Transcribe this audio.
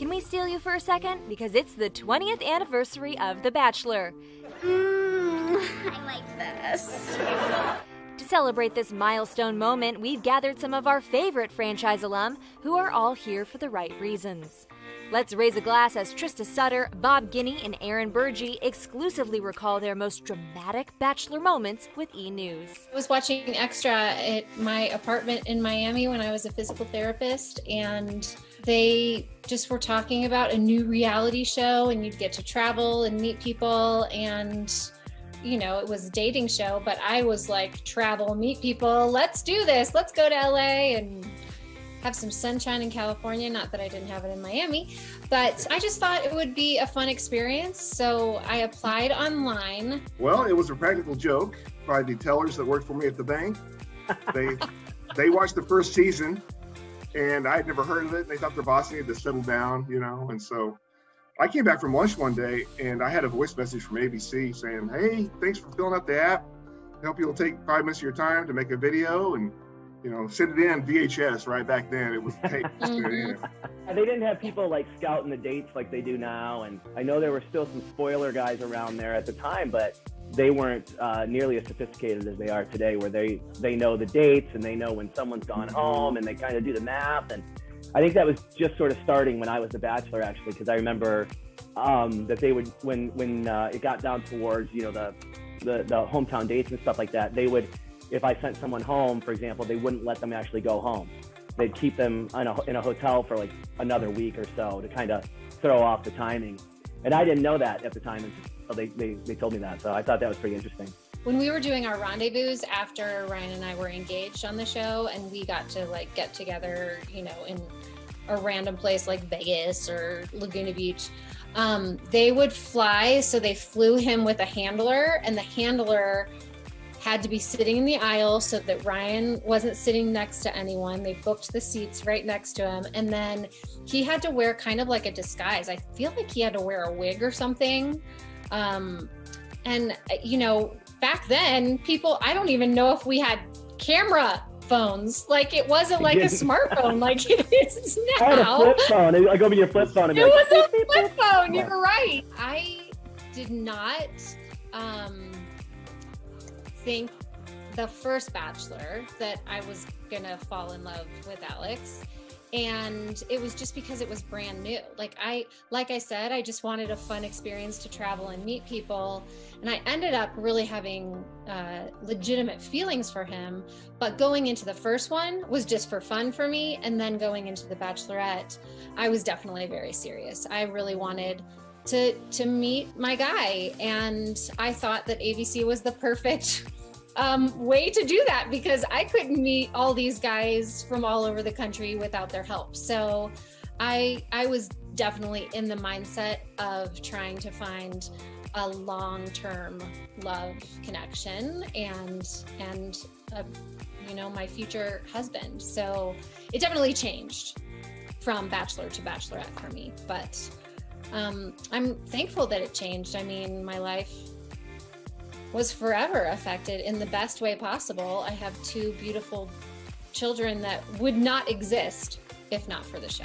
Can we steal you for a second? Because it's the 20th anniversary of The Bachelor. I like this. To celebrate this milestone moment, we've gathered some of our favorite franchise alum who are all here for the right reasons. Let's raise a glass as Trista Sutter, Bob Guiney, and Aaron Burgee exclusively recall their most dramatic Bachelor moments with E! News. I was watching Extra at my apartment in Miami when I was a physical therapist, and they just were talking about a new reality show, and you'd get to travel and meet people, and you know, it was a dating show, but I was like, travel, meet people, let's do this, let's go to LA and have some sunshine in California. Not that I didn't have it in Miami, but I just thought it would be a fun experience. So I applied online. Well, it was a practical joke by the tellers that worked for me at the bank. They watched the first season and I had never heard of it. They thought their boss needed to settle down, you know, and so I came back from lunch one day and I had a voice message from ABC saying, "Hey, thanks for filling out the app. I hope you'll take 5 minutes of your time to make a video and, you know, send it in VHS." Right back then, it was tape. Send it in. And they didn't have people like scouting the dates like they do now. And I know there were still some spoiler guys around there at the time, but they weren't nearly as sophisticated as they are today, where they know the dates and they know when someone's gone home and they kind of do the math. And I think that was just sort of starting when I was The Bachelor, actually, because I remember that they would, when it got down towards, you know, the hometown dates and stuff like that, they would, if I sent someone home, for example, they wouldn't let them actually go home. They'd keep them in a hotel for like another week or so to kind of throw off the timing. And I didn't know that at the time until they told me that. So I thought that was pretty interesting. When we were doing our rendezvous after Ryan and I were engaged on the show, and we got to like get together, you know, in a random place like Vegas or Laguna Beach, they would fly. So they flew him with a handler, and the handler had to be sitting in the aisle so that Ryan wasn't sitting next to anyone. They booked the seats right next to him. And then he had to wear kind of like a disguise. I feel like he had to wear a wig or something. And, you know, back then, people, I don't even know if we had camera phones. Like, it wasn't like a smartphone like it is now. I had a flip phone. I go over your flip phone. And it was a flip phone. You're right. I did not think the first Bachelor that I was gonna fall in love with Alex. And it was just because it was brand new. Like I said, I just wanted a fun experience to travel and meet people. And I ended up really having legitimate feelings for him. But going into the first one was just for fun for me. And then going into the Bachelorette, I was definitely very serious. I really wanted to meet my guy. And I thought that ABC was the perfect way to do that, because I couldn't meet all these guys from all over the country without their help. So I was definitely in the mindset of trying to find a long-term love connection and you know, my future husband. So it definitely changed from Bachelor to Bachelorette for me, but I'm thankful that it changed. I mean, my life was forever affected in the best way possible. I have 2 beautiful children that would not exist if not for the show.